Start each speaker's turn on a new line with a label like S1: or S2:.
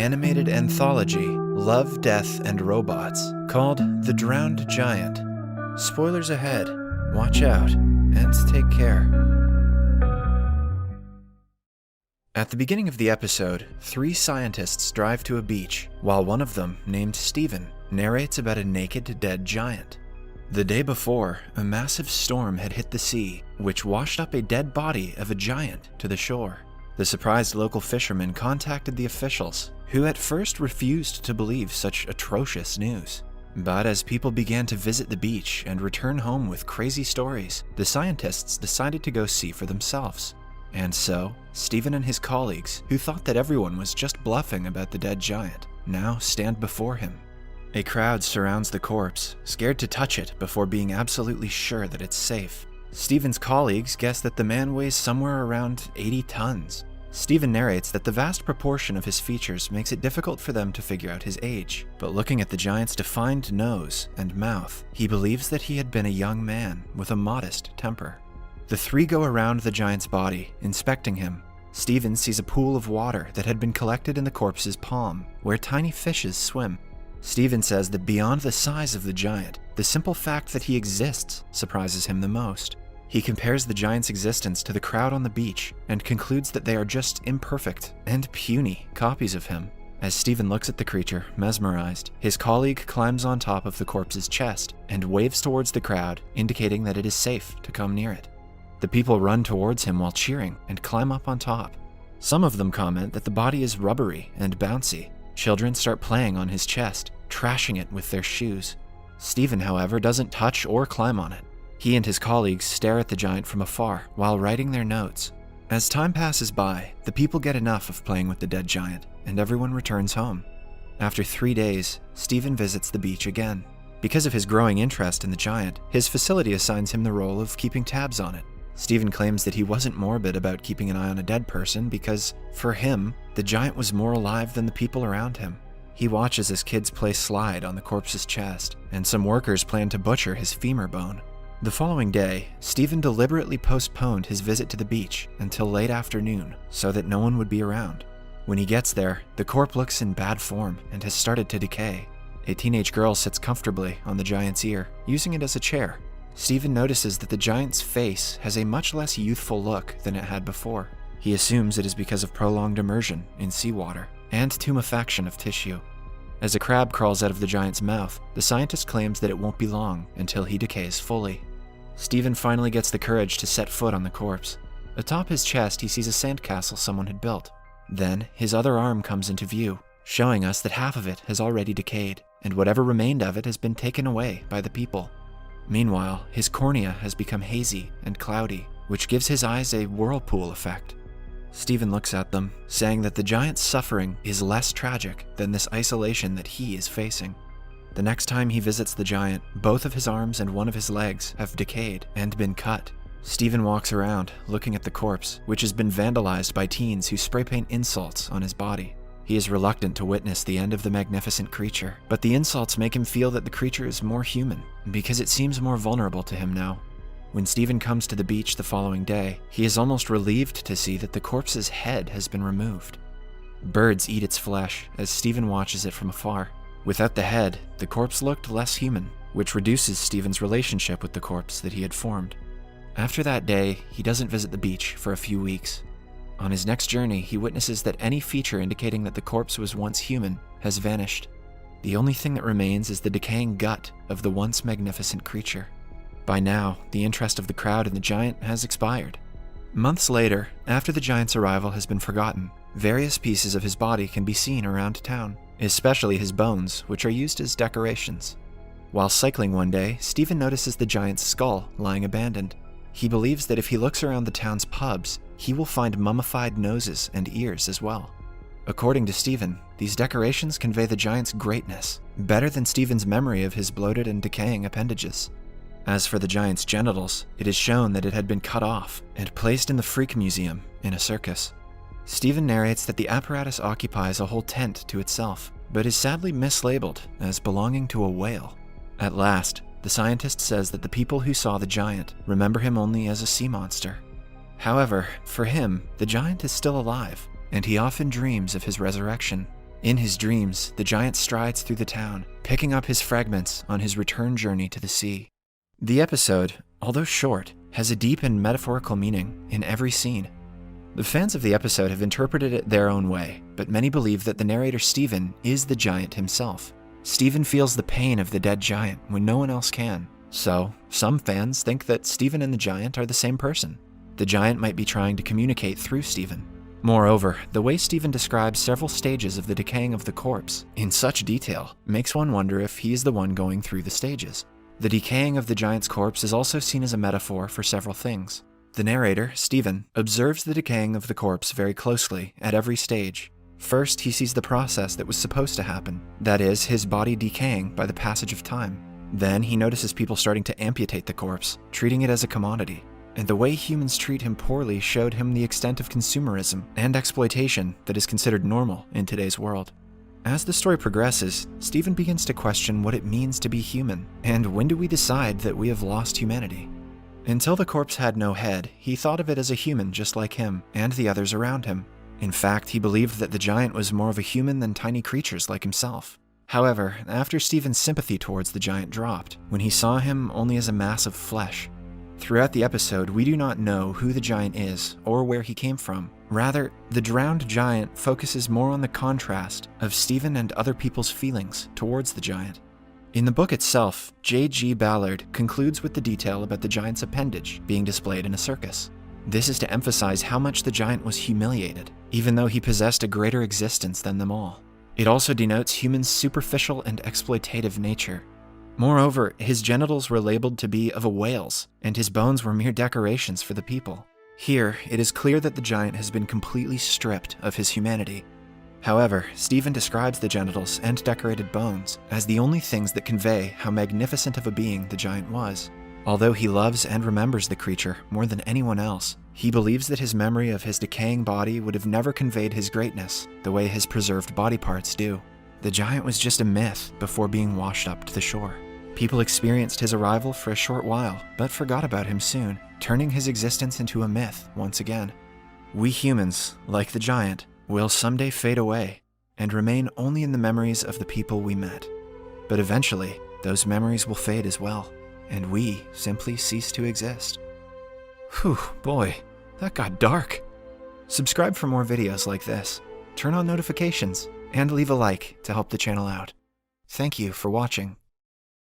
S1: animated anthology, Love, Death, and Robots, called The Drowned Giant. Spoilers ahead. Watch out, and take care. At the beginning of the episode, 3 scientists drive to a beach, while one of them, named Steven, narrates about a naked, dead giant. The day before, a massive storm had hit the sea, which washed up a dead body of a giant to the shore. The surprised local fishermen contacted the officials, who at first refused to believe such atrocious news. But as people began to visit the beach and return home with crazy stories, the scientists decided to go see for themselves. And so, Steven and his colleagues, who thought that everyone was just bluffing about the dead giant, now stand before him. A crowd surrounds the corpse, scared to touch it before being absolutely sure that it's safe. Steven's colleagues guess that the man weighs somewhere around 80 tons. Steven narrates that the vast proportion of his features makes it difficult for them to figure out his age, but looking at the giant's defined nose and mouth, he believes that he had been a young man with a modest temper. The 3 go around the giant's body, inspecting him. Steven sees a pool of water that had been collected in the corpse's palm, where tiny fishes swim. Steven says that beyond the size of the giant, the simple fact that he exists surprises him the most. He compares the giant's existence to the crowd on the beach and concludes that they are just imperfect and puny copies of him. As Steven looks at the creature, mesmerized, his colleague climbs on top of the corpse's chest and waves towards the crowd, indicating that it is safe to come near it. The people run towards him while cheering and climb up on top. Some of them comment that the body is rubbery and bouncy. Children start playing on his chest, trashing it with their shoes. Steven, however, doesn't touch or climb on it. He and his colleagues stare at the giant from afar while writing their notes. As time passes by, the people get enough of playing with the dead giant, and everyone returns home. After 3 days, Steven visits the beach again. Because of his growing interest in the giant, his facility assigns him the role of keeping tabs on it. Steven claims that he wasn't morbid about keeping an eye on a dead person because, for him, the giant was more alive than the people around him. He watches as kids play slide on the corpse's chest, and some workers plan to butcher his femur bone. The following day, Steven deliberately postponed his visit to the beach until late afternoon so that no one would be around. When he gets there, the corpse looks in bad form and has started to decay. A teenage girl sits comfortably on the giant's ear, using it as a chair. Steven notices that the giant's face has a much less youthful look than it had before. He assumes it is because of prolonged immersion in seawater and tumefaction of tissue. As a crab crawls out of the giant's mouth, the scientist claims that it won't be long until he decays fully. Steven finally gets the courage to set foot on the corpse. Atop his chest, he sees a sandcastle someone had built. Then, his other arm comes into view, showing us that half of it has already decayed, and whatever remained of it has been taken away by the people. Meanwhile, his cornea has become hazy and cloudy, which gives his eyes a whirlpool effect. Steven looks at them, saying that the giant's suffering is less tragic than this isolation that he is facing. The next time he visits the giant, both of his arms and one of his legs have decayed and been cut. Steven walks around, looking at the corpse, which has been vandalized by teens who spray paint insults on his body. He is reluctant to witness the end of the magnificent creature, but the insults make him feel that the creature is more human, because it seems more vulnerable to him now. When Steven comes to the beach the following day, he is almost relieved to see that the corpse's head has been removed. Birds eat its flesh as Steven watches it from afar. Without the head, the corpse looked less human, which reduces Steven's relationship with the corpse that he had formed. After that day, he doesn't visit the beach for a few weeks. On his next journey, he witnesses that any feature indicating that the corpse was once human has vanished. The only thing that remains is the decaying gut of the once magnificent creature. By now, the interest of the crowd in the giant has expired. Months later, after the giant's arrival has been forgotten, various pieces of his body can be seen around town, especially his bones, which are used as decorations. While cycling one day, Steven notices the giant's skull lying abandoned. He believes that if he looks around the town's pubs, he will find mummified noses and ears as well. According to Steven, these decorations convey the giant's greatness, better than Steven's memory of his bloated and decaying appendages. As for the giant's genitals, it is shown that it had been cut off and placed in the Freak Museum in a circus. Steven narrates that the apparatus occupies a whole tent to itself, but is sadly mislabeled as belonging to a whale. At last, the scientist says that the people who saw the giant remember him only as a sea monster. However, for him, the giant is still alive, and he often dreams of his resurrection. In his dreams, the giant strides through the town, picking up his fragments on his return journey to the sea. The episode, although short, has a deep and metaphorical meaning in every scene. The fans of the episode have interpreted it their own way, but many believe that the narrator Stephen is the giant himself. Stephen feels the pain of the dead giant when no one else can. So, some fans think that Stephen and the giant are the same person. The giant might be trying to communicate through Stephen. Moreover, the way Stephen describes several stages of the decaying of the corpse in such detail makes one wonder if he is the one going through the stages. The decaying of the giant's corpse is also seen as a metaphor for several things. The narrator, Stephen, observes the decaying of the corpse very closely at every stage. First, he sees the process that was supposed to happen, that is, his body decaying by the passage of time. Then he notices people starting to amputate the corpse, treating it as a commodity. And the way humans treat him poorly showed him the extent of consumerism and exploitation that is considered normal in today's world. As the story progresses, Stephen begins to question what it means to be human, and when do we decide that we have lost humanity? Until the corpse had no head, he thought of it as a human just like him and the others around him. In fact, he believed that the giant was more of a human than tiny creatures like himself. However, after Stephen's sympathy towards the giant dropped, when he saw him only as a mass of flesh. Throughout the episode, we do not know who the giant is or where he came from. Rather, the drowned giant focuses more on the contrast of Stephen and other people's feelings towards the giant. In the book itself, J.G. Ballard concludes with the detail about the giant's appendage being displayed in a circus. This is to emphasize how much the giant was humiliated, even though he possessed a greater existence than them all. It also denotes humans' superficial and exploitative nature. Moreover, his genitals were labeled to be of a whale's, and his bones were mere decorations for the people. Here, it is clear that the giant has been completely stripped of his humanity. However, Stephen describes the genitals and decorated bones as the only things that convey how magnificent of a being the giant was. Although he loves and remembers the creature more than anyone else, he believes that his memory of his decaying body would have never conveyed his greatness the way his preserved body parts do. The giant was just a myth before being washed up to the shore. People experienced his arrival for a short while, but forgot about him soon, turning his existence into a myth once again. We humans, like the giant, will someday fade away and remain only in the memories of the people we met. But eventually, those memories will fade as well, and we simply cease to exist. Whew, boy, that got dark. Subscribe for more videos like this, turn on notifications, and leave a like to help the channel out. Thank you for watching.